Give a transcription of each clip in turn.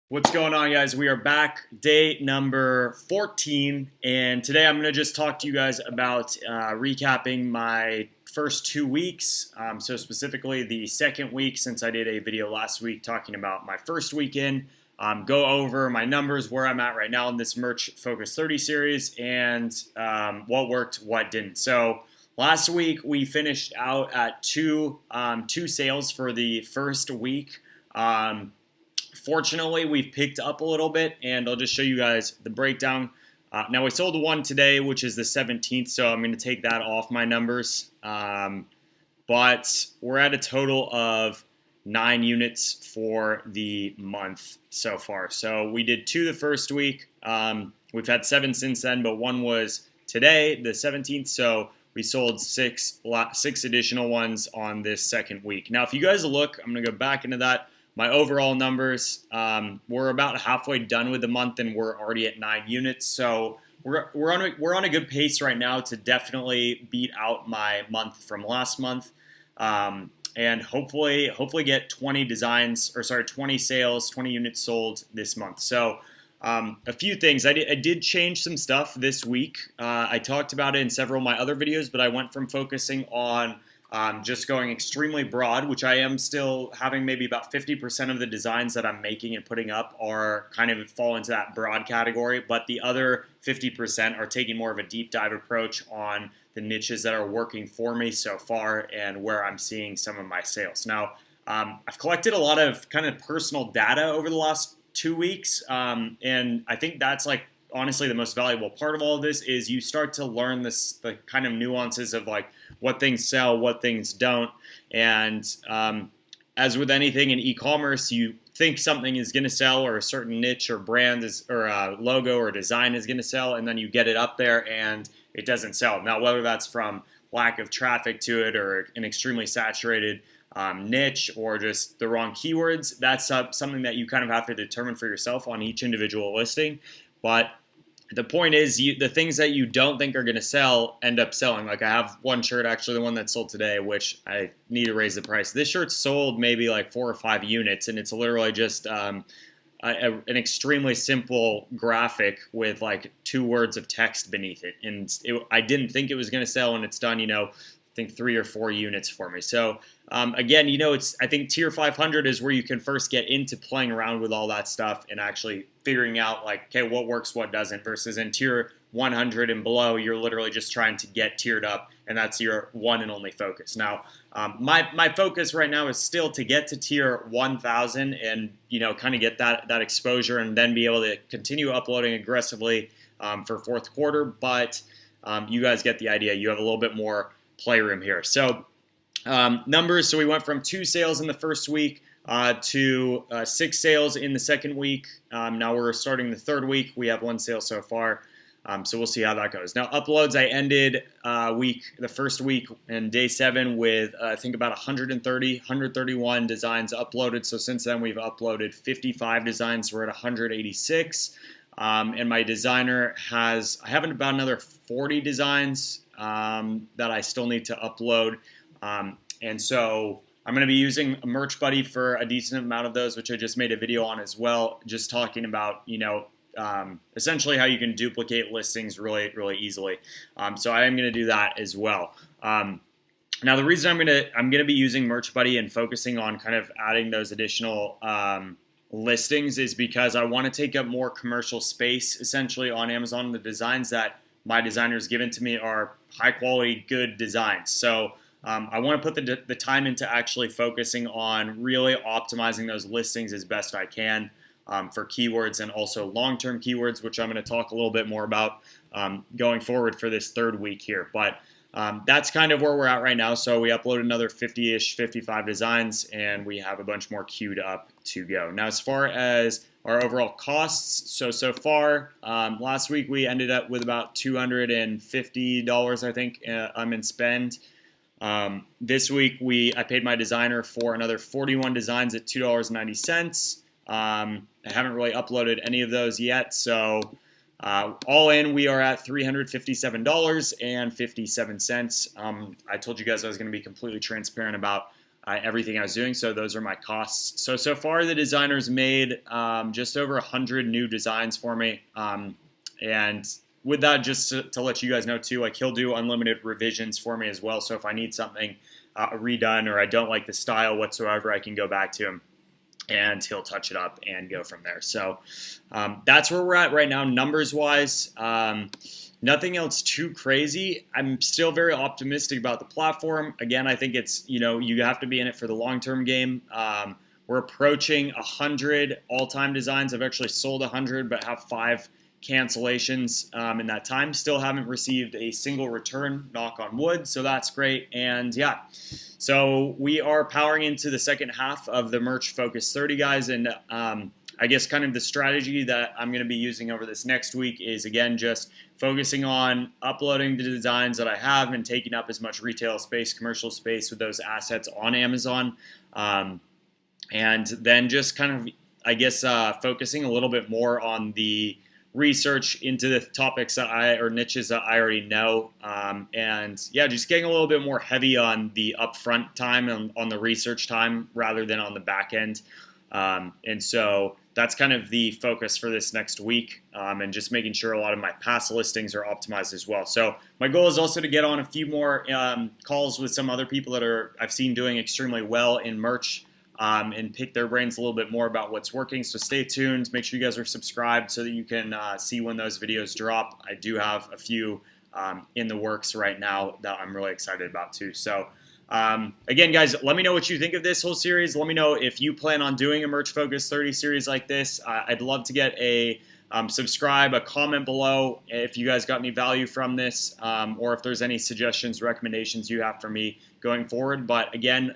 What's going on, guys? We are back, day number 14, and today I'm going to just talk to you guys about recapping my first 2 weeks. So specifically the second week, since I did a video last week talking about my first weekend, go over my numbers, where I'm at right now in this Merch Focus 30 series, and what worked, what didn't. So last week we finished out at two sales for the first week. Fortunately, we've picked up a little bit, and I'll just show you guys the breakdown. Now, we sold one today, which is the 17th, so I'm going to take that off my numbers. But we're at a total of 9 units for the month so far. So we did 2 the first week. We've had 7 since then, but one was today, the 17th, so we sold six additional ones on this second week. Now, if you guys look, I'm going to go back into that. My overall numbers, we're about halfway done with the month, and we're already at 9 units. So we're on a good pace right now to definitely beat out my month from last month, and hopefully get 20 sales, 20 units sold this month. So a few things. I did change some stuff this week. I talked about it in several of my other videos, but I went from focusing on just going extremely broad, which I am still having. Maybe about 50% of the designs that I'm making and putting up are kind of fall into that broad category, but the other 50% are taking more of a deep dive approach on the niches that are working for me so far and where I'm seeing some of my sales. Now, I've collected a lot of kind of personal data over the last 2 weeks, and I think that's honestly the most valuable part of all of this is you start to learn the kind of nuances of what things sell, what things don't. And as with anything in e-commerce, you think something is going to sell, or a certain niche or brand or a logo or design is going to sell, and then you get it up there and it doesn't sell. Now, whether that's from lack of traffic to it, or an extremely saturated niche, or just the wrong keywords, that's something that you kind of have to determine for yourself on each individual listing. But the point is, the things that you don't think are going to sell end up selling. Like I have one shirt, actually the one that sold today, which I need to raise the price. This shirt sold maybe 4 or 5 units, and it's literally just an extremely simple graphic with 2 words of text beneath it. And I didn't think it was going to sell, and it's done, I think 3 or 4 units for me. So again, I think tier 500 is where you can first get into playing around with all that stuff and actually figuring out okay, what works, what doesn't, versus in tier 100 and below, you're literally just trying to get tiered up, and that's your one and only focus. Now, my focus right now is still to get to tier 1000 and, kind of get that exposure, and then be able to continue uploading aggressively for fourth quarter. But you guys get the idea. You have a little bit more playroom here. So numbers, so we went from 2 sales in the first week to 6 sales in the second week. Now we're starting the third week. We have 1 sale so far, so we'll see how that goes. Now, uploads, I ended the first week and day 7 with I think about 131 designs uploaded. So since then, we've uploaded 55 designs. We're at 186, and my designer I have about another 40 designs that I still need to upload. And so I'm going to be using a Merch Buddy for a decent amount of those, which I just made a video on as well, just talking about, essentially how you can duplicate listings really, really easily. So I am going to do that as well. Now, the reason I'm going to be using Merch Buddy and focusing on kind of adding those additional listings is because I want to take up more commercial space, essentially, on Amazon. The designs that my designer's given to me are high quality, good designs. So I want to put the time into actually focusing on really optimizing those listings as best I can for keywords, and also long-term keywords, which I'm going to talk a little bit more about going forward for this third week here. But that's kind of where we're at right now. So we uploaded another 50-ish, 55 designs, and we have a bunch more queued up to go. Now, as far as our overall costs, so far, last week we ended up with about $250, I think, in spend. This week I paid my designer for another 41 designs at $2.90. I haven't really uploaded any of those yet, so all in we are at $357.57. I told you guys I was going to be completely transparent about everything I was doing. So those are my costs. So far the designers made just over 100 new designs for me. And with that, just to let you guys know too, like he'll do unlimited revisions for me as well. So if I need something redone or I don't like the style whatsoever, I can go back to him and he'll touch it up and go from there. So that's where we're at right now, numbers wise. Nothing else too crazy. I'm still very optimistic about the platform. Again, I think it's, you have to be in it for the long-term game. We're approaching 100 all-time designs. I've actually sold 100, but have 5 cancellations in that time. Still haven't received a single return, knock on wood, so that's great. And yeah, so we are powering into the second half of the Merch Focus 30, guys, and I guess kind of the strategy that I'm going to be using over this next week is, again, just focusing on uploading the designs that I have and taking up as much retail space, commercial space with those assets on Amazon. And then just kind of, I guess, focusing a little bit more on the research into the topics or niches that I already know. And yeah, just getting a little bit more heavy on the upfront time and on the research time rather than on the back end. And so that's kind of the focus for this next week, and just making sure a lot of my past listings are optimized as well. So my goal is also to get on a few more calls with some other people that I've seen doing extremely well in merch, and pick their brains a little bit more about what's working. So stay tuned. Make sure you guys are subscribed so that you can see when those videos drop. I do have a few in the works right now that I'm really excited about too. So again, guys, let me know what you think of this whole series. Let me know if you plan on doing a Merch Focus 30 series like this. I'd love to get a subscribe, a comment below if you guys got any value from this, or if there's any suggestions, recommendations you have for me going forward. But again,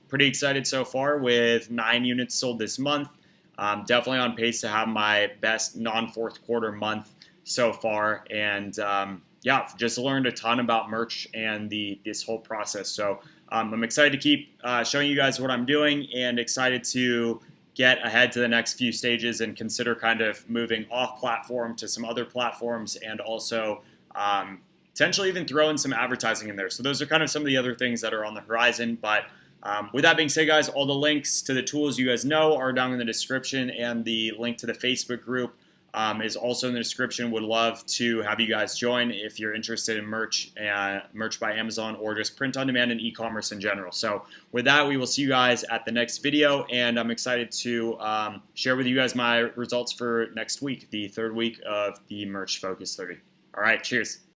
pretty excited so far with 9 units sold this month. Definitely on pace to have my best non-fourth quarter month so far. And yeah, just learned a ton about merch and this whole process. So I'm excited to keep showing you guys what I'm doing and excited to get ahead to the next few stages and consider kind of moving off platform to some other platforms, and also potentially even throw in some advertising in there. So those are kind of some of the other things that are on the horizon. But with that being said, guys, all the links to the tools you guys know are down in the description, and the link to the Facebook group is also in the description. Would love to have you guys join if you're interested in merch by Amazon, or just print on demand and e-commerce in general. So with that, we will see you guys at the next video, and I'm excited to share with you guys my results for next week, the third week of the Merch Focus 30. All right, cheers.